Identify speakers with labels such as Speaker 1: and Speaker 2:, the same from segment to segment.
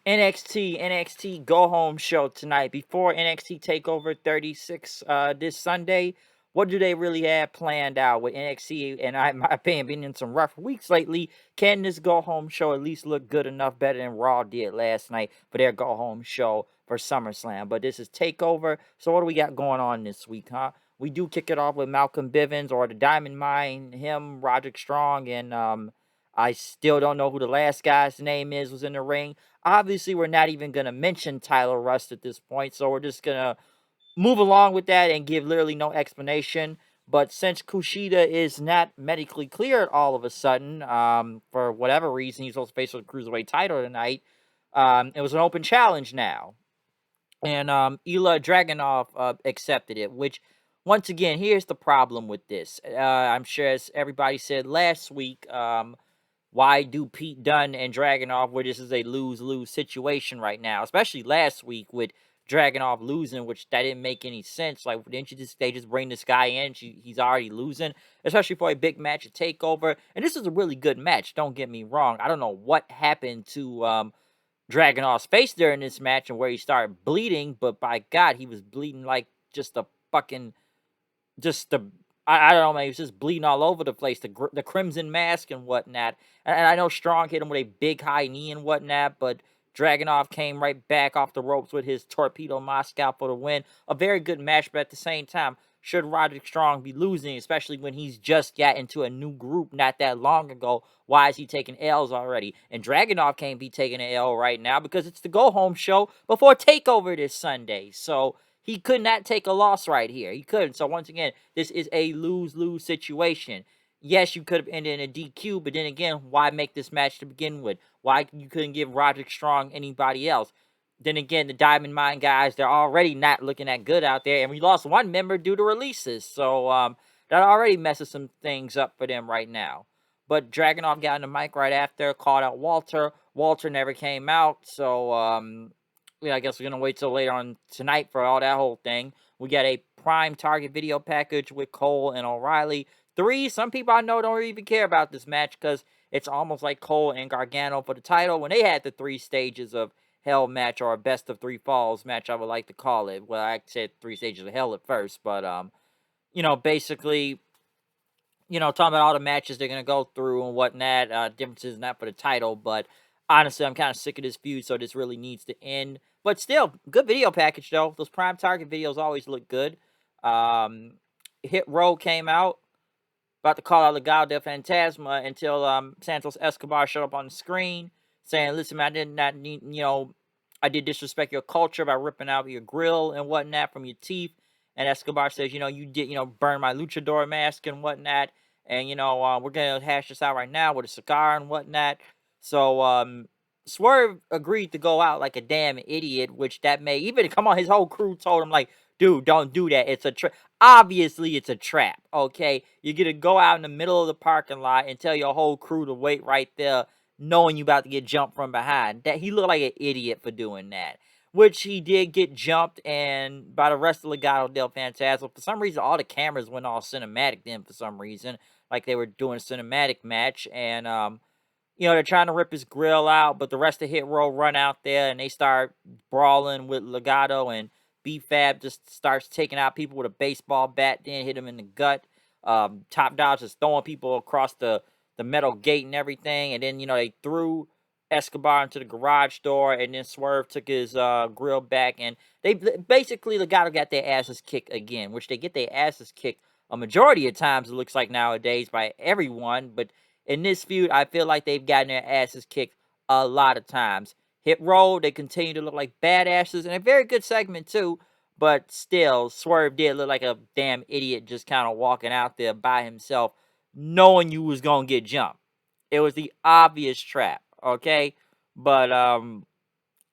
Speaker 1: NXT Go Home show tonight before NXT Takeover 36 this Sunday. What do they really have planned out with NXT? And my opinion, been in some rough weeks lately. Can this Go Home show at least look good enough, better than Raw did last night for their Go Home show for SummerSlam? But this is Takeover. So what do we got going on this week, huh? We do kick it off with Malcolm Bivens or the Diamond Mine, him, Roderick Strong, and I still don't know who the last guy's name is was in the ring. Obviously, we're not even going to mention Tyler Rust at this point, so we're just going to move along with that and give literally no explanation. But since Kushida is not medically cleared all of a sudden, for whatever reason, he's supposed to face the Cruiserweight title tonight, it was an open challenge now. And Ilya Dragunov accepted it, which, once again, here's the problem with this. I'm sure, as everybody said last week, why do Pete Dunne and Dragunov, where this is a lose-lose situation right now, especially last week with Dragunov losing, which that didn't make any sense. Like, didn't you they just bring this guy in? He's already losing, especially for a big match at Takeover. And this is a really good match. Don't get me wrong. I don't know what happened to Dragunov's face during this match and where he started bleeding, but by God, he was bleeding like just a fucking just the I don't know, man. He was just bleeding all over the place. The Crimson Mask and whatnot. And I know Strong hit him with a big high knee and whatnot, but Dragunov came right back off the ropes with his Torpedo Moscow for the win. A very good match, but at the same time, should Roderick Strong be losing, especially when he's just got into a new group not that long ago? Why is he taking L's already? And Dragunov can't be taking an L right now because it's the go home show before Takeover this Sunday. So he could not take a loss right here. He couldn't. So once again, this is a lose-lose situation. Yes, you could have ended in a DQ, but then again, why make this match to begin with? Why you couldn't give Roderick Strong anybody else? Then again, the Diamond Mine guys, they're already not looking that good out there, and we lost one member due to releases. So that already messes some things up for them right now. But Dragunov got on the mic right after, called out Walter. Walter never came out, so yeah, I guess we're gonna wait till later on tonight for all that whole thing. We got a prime target video package with Cole and O'Reilly. Some people I know don't even care about this match because it's almost like Cole and Gargano for the title when they had the 3 stages of hell match, or a best of 3 falls match, I would like to call it. Well, I said 3 stages of hell at first, but basically, talking about all the matches they're gonna go through and whatnot, differences not for the title, but honestly, I'm kind of sick of this feud, so this really needs to end. But still, good video package though. Those prime target videos always look good. Um, Hit Row came out, about to call out Legado del Fantasma until Santos Escobar showed up on the screen saying, "Listen, man, I did not need, I did disrespect your culture by ripping out your grill and whatnot from your teeth." And Escobar says, you did, burn my luchador mask and whatnot. And, we're going to hash this out right now with a cigar and whatnot. So, Swerve agreed to go out like a damn idiot, which that may even come on. His whole crew told him, like, dude, don't do that. It's a trap. Obviously, it's a trap. Okay, you're gonna go out in the middle of the parking lot and tell your whole crew to wait right there, knowing you about to get jumped from behind. That he looked like an idiot for doing that. Which he did get jumped and by the rest of Legado del Fantasma. For some reason, all the cameras went all cinematic then. For some reason, like they were doing a cinematic match, and they're trying to rip his grill out, but the rest of Hit Row run out there and they start brawling with Legado, and B-Fab just starts taking out people with a baseball bat, then hit him in the gut. Top Dog just throwing people across the metal gate and everything, and then, they threw Escobar into the garage door, and then Swerve took his grill back, and they basically Legado got their asses kicked again, which they get their asses kicked a majority of times, it looks like nowadays, by everyone, but in this feud, I feel like they've gotten their asses kicked a lot of times. Hit Roll, they continue to look like badasses, and a very good segment too. But still, Swerve did look like a damn idiot just kind of walking out there by himself, knowing you was gonna get jumped. It was the obvious trap, okay? But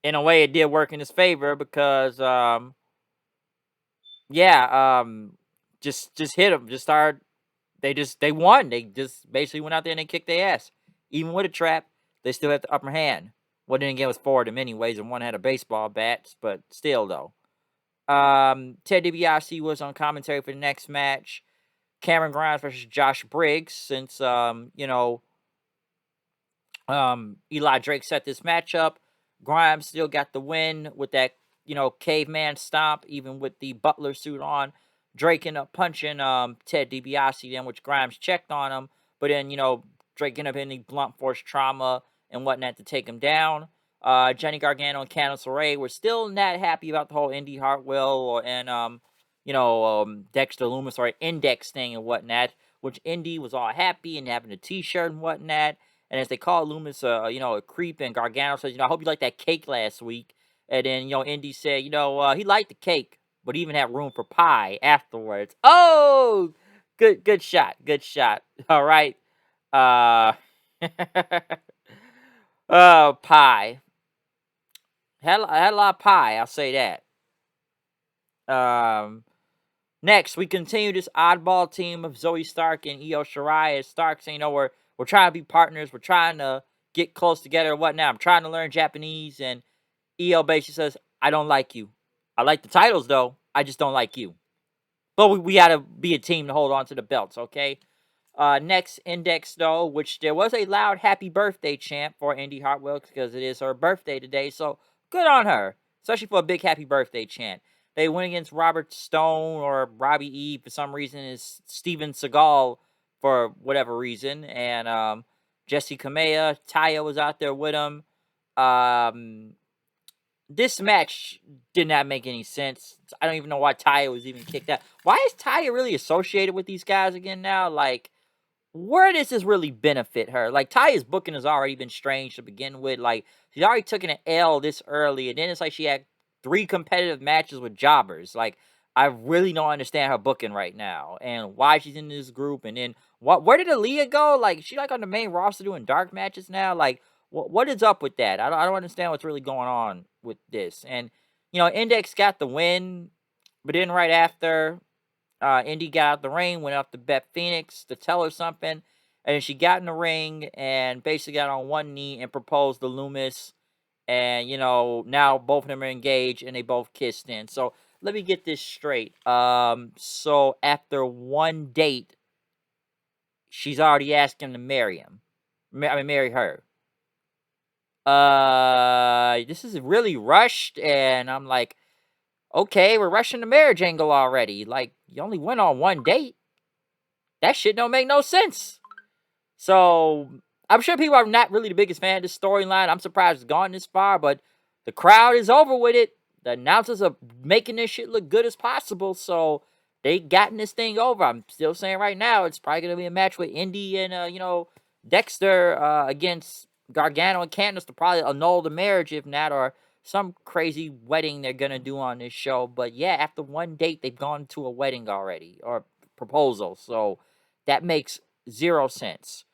Speaker 1: in a way, it did work in his favor because just hit him, just started they won. They just basically went out there and they kicked their ass. Even with a trap, they still had the upper hand. Well, then again, it was 4 of them anyways, and one had a baseball bat, but still though. Ted DiBiase was on commentary for the next match. Cameron Grimes versus Josh Briggs, since Eli Drake set this match up. Grimes still got the win with that, caveman stomp, even with the Butler suit on. Drake ended up punching Ted DiBiase then, which Grimes checked on him. But then, Drake ended up hitting the blunt force trauma and whatnot to take him down. Johnny Gargano and Candice LeRae were still not happy about the whole Indy Hartwell and Dexter Loomis or Index thing and whatnot, which Indy was all happy and having a T-shirt and whatnot. And as they call Loomis, a creep, and Gargano says, I hope you liked that cake last week. And then, Indy said, he liked the cake, but even had room for pie afterwards. Oh, good shot, good shot. All right, uh, pie. Had a lot of pie. I'll say that. Next, we continue this oddball team of Zoe Stark and Io Shirai. As Stark saying, we're trying to be partners. We're trying to get close together or whatnot. I'm trying to learn Japanese. And Io basically says, I don't like you. I like the titles, though. I just don't like you. But we got to be a team to hold on to the belts, okay? Next Index, though, which there was a loud happy birthday chant for Indy Hartwell because it is her birthday today. So good on her, especially for a big happy birthday chant. They went against Robert Stone or Robbie E for some reason. Is Steven Seagal for whatever reason. And Jesse Kamea, Taya was out there with him. This match did not make any sense. I don't even know why Taya was even kicked out. Why is Taya really associated with these guys again now? Like, where does this really benefit her? Like, Taya's booking has already been strange to begin with. Like, she's already taken an L this early, and then it's like she had 3 competitive matches with jobbers. Like, I really don't understand her booking right now and why she's in this group. And then, where did Aaliyah go? Like, is she like on the main roster doing dark matches now? Like, what is up with that? I don't understand what's really going on with this. And, Index got the win, but then right after, Indy got out the ring, went up to Beth Phoenix to tell her something, and then she got in the ring and basically got on one knee and proposed to Loomis. And now both of them are engaged and they both kissed in. So let me get this straight. So after one date, she's already asked him to marry him. Marry her. This is really rushed, and I'm like, okay, we're rushing the marriage angle already. Like, you only went on one date. That shit don't make no sense. So, I'm sure people are not really the biggest fan of this storyline. I'm surprised it's gone this far, but the crowd is over with it. The announcers are making this shit look good as possible, so they gotten this thing over. I'm still saying right now, it's probably going to be a match with Indy and, Dexter against Gargano and Candice to probably annul the marriage, if not, or some crazy wedding they're going to do on this show. But yeah, after one date, they've gone to a wedding already, or proposal, so that makes 0 sense.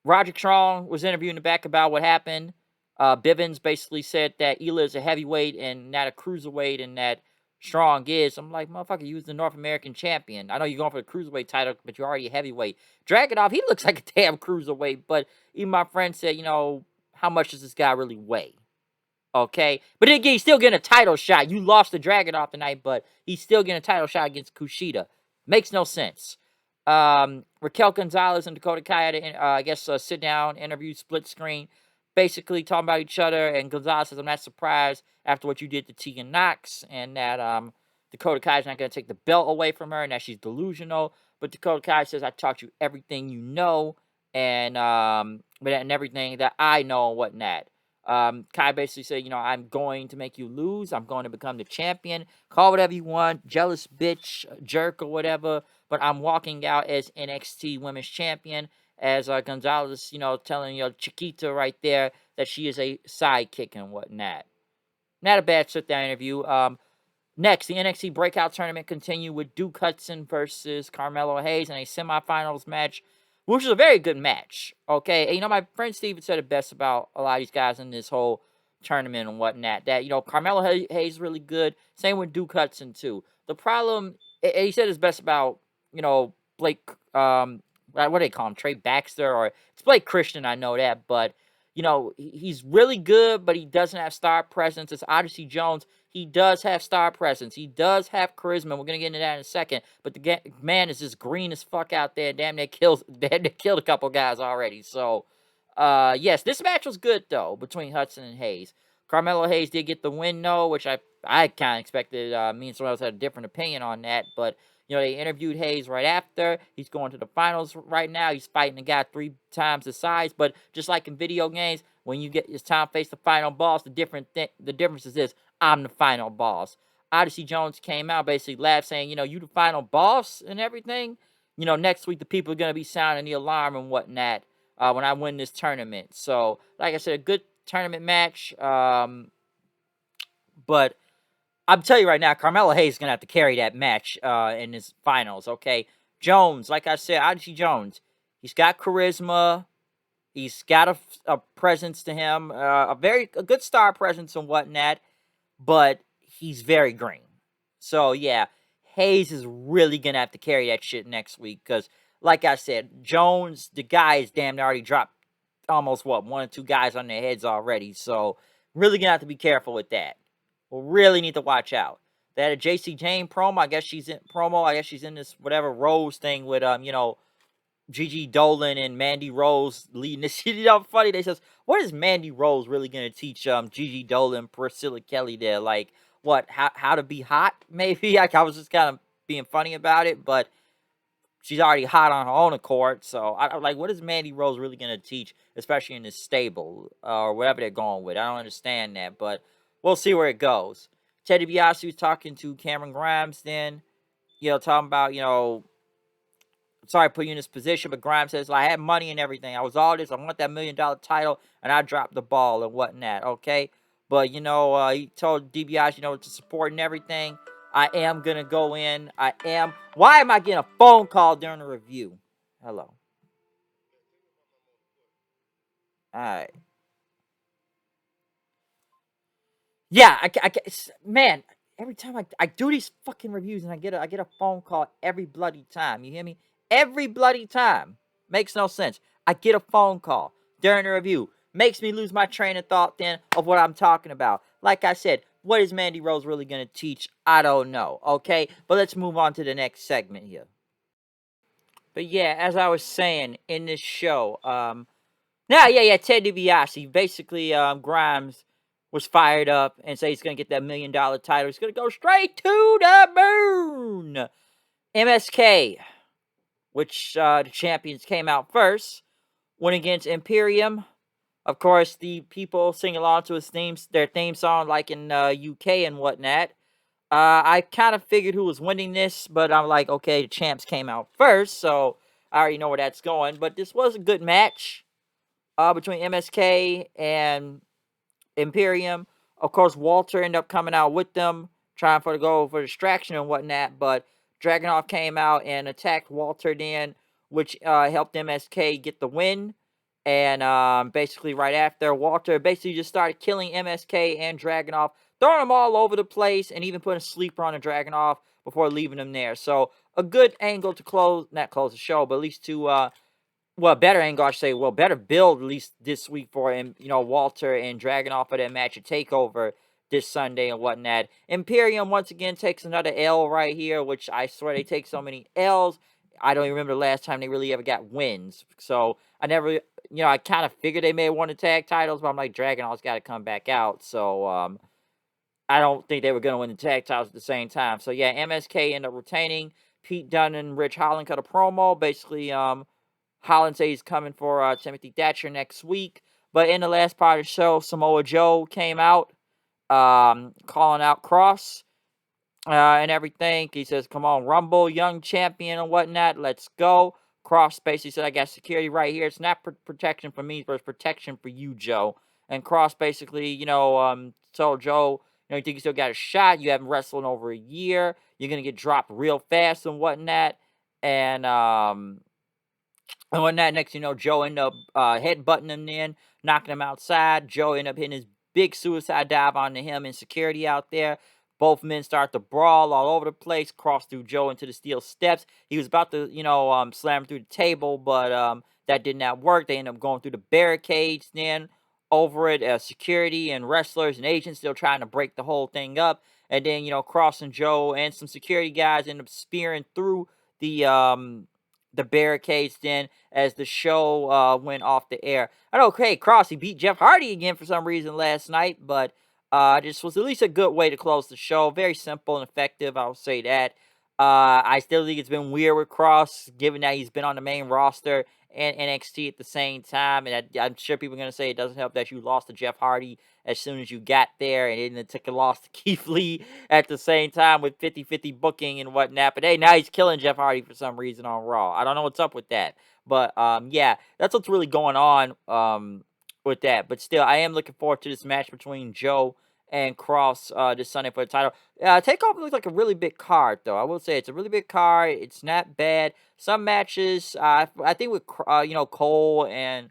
Speaker 1: Roderick Strong was interviewing the back about what happened. Bivens basically said that Ela is a heavyweight and not a cruiserweight, and that Strong is. I'm like, motherfucker, you was the North American champion. I know you're going for the cruiserweight title, but you're already a heavyweight. Dragunov, he looks like a damn cruiserweight, but even my friend said, how much does this guy really weigh? Okay, but then again, he's still getting a title shot. You lost the Dragunov tonight, but he's still getting a title shot against Kushida. Makes no sense. Raquel Gonzalez and Dakota Kai had a sit down interview, split screen, basically talking about each other. And Gonzalez says, "I'm not surprised after what you did to Tegan Knox, and that Dakota Kai is not going to take the belt away from her, and that she's delusional." But Dakota Kai says, "I taught you everything you know, and everything that I know and whatnot." Kai basically said, I'm going to make you lose. I'm going to become the champion. Call whatever you want, jealous bitch, jerk, or whatever. But I'm walking out as NXT Women's Champion. As Gonzalez, telling Chiquita right there that she is a sidekick and whatnot. Not a bad sit-down interview. Next, the NXT Breakout Tournament continued with Duke Hudson versus Carmelo Hayes in a semifinals match, which was a very good match. Okay, and, my friend Steven said it best about a lot of these guys in this whole tournament and whatnot. That, Carmelo Hayes is really good. Same with Duke Hudson, too. The problem, he said it's best about, Blake, what do they call him? Trey Baxter, or it's Blake Christian, I know that, but, he's really good, but he doesn't have star presence. It's Odyssey Jones. He does have star presence. He does have charisma. We're going to get into that in a second. But the man is just green as fuck out there. Damn, they killed a couple guys already. So, yes, this match was good, though, between Hudson and Hayes. Carmelo Hayes did get the win, though, which I kind of expected. Me and someone else had a different opinion on that, but they interviewed Hayes right after. He's going to the finals right now. He's fighting a guy 3 times the size, but just like in video games, when it's time to face the final boss, the difference is this: I'm the final boss. Odyssey Jones came out basically laughed, saying, you the final boss and everything. Next week the people are gonna be sounding the alarm and whatnot when I win this tournament. So, like I said, a good tournament match. But I'm telling you right now, Carmelo Hayes is gonna have to carry that match in his finals. Okay, Jones, like I said, Odyssey Jones, he's got charisma. He's got a presence to him, a good star presence and whatnot, but he's very green. So yeah, Hayes is really gonna have to carry that shit next week because, like I said, Jones, the guy is damn near already dropped almost one or two guys on their heads already. So really gonna have to be careful with that. We'll really need to watch out. That a JC Jane promo. I guess she's in this whatever Rose thing with Gigi Dolan and Mandy Rose leading this. Funny. They says, what is Mandy Rose really gonna teach Gigi Dolan, Priscilla Kelly there? Like what? How to be hot? Maybe. Like I was just kind of being funny about it, but she's already hot on her own accord. So I'm like, what is Mandy Rose really gonna teach, especially in this stable or whatever they're going with? I don't understand that, but we'll see where it goes. Teddy DiBiase was talking to Cameron Grimes, then talking about sorry to put you in this position, but Grimes says, I had money and everything. I was all this. I want that $1 million title, and I dropped the ball and whatnot, okay? But, he told DiBiase, to support and everything. I am going to go in. I am. Why am I getting a phone call during the review? Hello. All right. Yeah, man, every time I do these fucking reviews and I get a phone call every bloody time. You hear me? Every bloody time. Makes no sense. I get a phone call during the review. Makes me lose my train of thought then of what I'm talking about. Like I said, what is Mandy Rose really going to teach? I don't know, okay? But let's move on to the next segment here. But yeah, as I was saying in this show, Ted DiBiase. Basically, Grimes was fired up and say he's going to get that $1 million title. He's going to go straight to the moon. MSK, which the champions came out first, went against Imperium. Of course, the people sing along to their theme song, like in UK and whatnot. I kind of figured who was winning this, but I'm like, okay, the champs came out first, so I already know where that's going. But this was a good match between MSK and Imperium. Of course, Walter ended up coming out with them, trying for the goal for distraction and whatnot. But Dragunov came out and attacked Walter then, which helped MSK get the win. And basically, right after, Walter basically just started killing MSK and Dragunov, throwing them all over the place, and even putting a sleeper on the Dragunov before leaving them there. So a good angle to not close the show, but at least to better angle, I should say. Well, better build at least this week for him. Walter and Dragunov for that match at Takeover this Sunday and whatnot. Imperium once again takes another L right here, which I swear they take so many L's. I don't even remember the last time they really ever got wins. So I never, I kind of figured they may have won the tag titles, but I'm like, Dragunov's got to come back out. So I don't think they were going to win the tag titles at the same time. So yeah, MSK ended up retaining. Pete Dunne and Rich Holland cut a promo, basically Holland says he's coming for Timothy Thatcher next week. But in the last part of the show, Samoa Joe came out, calling out Cross and everything. He says, come on, Rumble, young champion and whatnot. Let's go. Cross basically said, I got security right here. It's not protection for me, but it's protection for you, Joe. And Cross basically, told Joe, you think you still got a shot. You haven't wrestled in over a year. You're going to get dropped real fast and whatnot. And when that next, Joe ended up headbutting him in, knocking him outside. Joe ended up hitting his big suicide dive onto him and security out there. Both men start to brawl all over the place, cross through Joe into the steel steps. He was about to, slam through the table, but that did not work. They ended up going through the barricades then over it. Security and wrestlers and agents still trying to break the whole thing up. And then, Cross and Joe and some security guys end up spearing through the the barricades then as the show went off the air. I know, okay, Cross, he beat Jeff Hardy again for some reason last night, but this was at least a good way to close the show. Very simple and effective, I'll say that. I still think it's been weird with Cross, given that he's been on the main roster and NXT at the same time. And I'm sure people are going to say it doesn't help that you lost to Jeff Hardy as soon as you got there, and then it took a loss to Keith Lee at the same time with 50-50 booking and whatnot. But hey, now he's killing Jeff Hardy for some reason on Raw. I don't know what's up with that. But yeah, that's what's really going on with that. But still, I am looking forward to this match between Joe and Cross this Sunday for the title. Takeover looks like a really big card, though. I will say it's a really big card. It's not bad. Some matches, I think with Cole and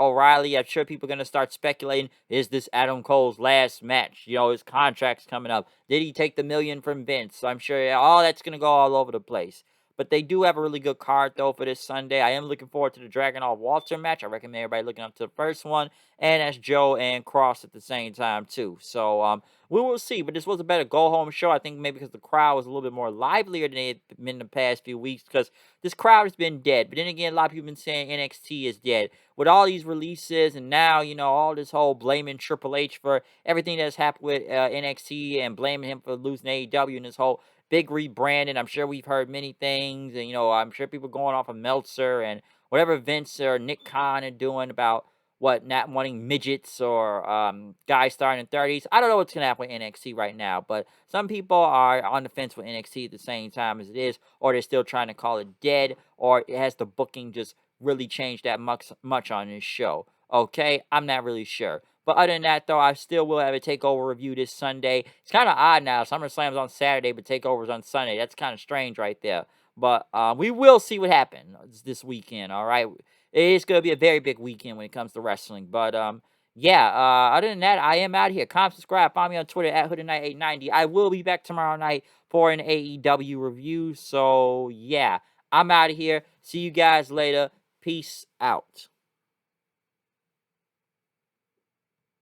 Speaker 1: O'Reilly, I'm sure people are going to start speculating, is this Adam Cole's last match? His contract's coming up. Did he take the million from Vince? I'm sure all that's going to go all over the place. But they do have a really good card, though, for this Sunday. I am looking forward to the Dragunov Walter match. I recommend everybody looking up to the first one. And that's Joe and Cross at the same time, too. So, we will see. But this was a better go-home show. I think maybe because the crowd was a little bit more livelier than it had been in the past few weeks. Because this crowd has been dead. But then again, a lot of people have been saying NXT is dead. With all these releases and now, all this whole blaming Triple H for everything that's happened with NXT and blaming him for losing AEW and this whole big rebranding. I'm sure we've heard many things, and I'm sure people going off of Meltzer and whatever Vince or Nick Khan are doing about what not wanting midgets or guys starting in 30s. I don't know what's gonna happen with NXT right now, but some people are on the fence with NXT at the same time as it is, or they're still trying to call it dead, or it has the booking just really changed that much on this show. Okay, I'm not really sure. But other than that, though, I still will have a TakeOver review this Sunday. It's kind of odd now. SummerSlam's on Saturday, but TakeOver's on Sunday. That's kind of strange right there. But we will see what happens this weekend, all right? It is going to be a very big weekend when it comes to wrestling. But, yeah, other than that, I am out here. Comment, subscribe. Find me on Twitter at HoodedKnight890. I will be back tomorrow night for an AEW review. So, yeah, I'm out of here. See you guys later. Peace out.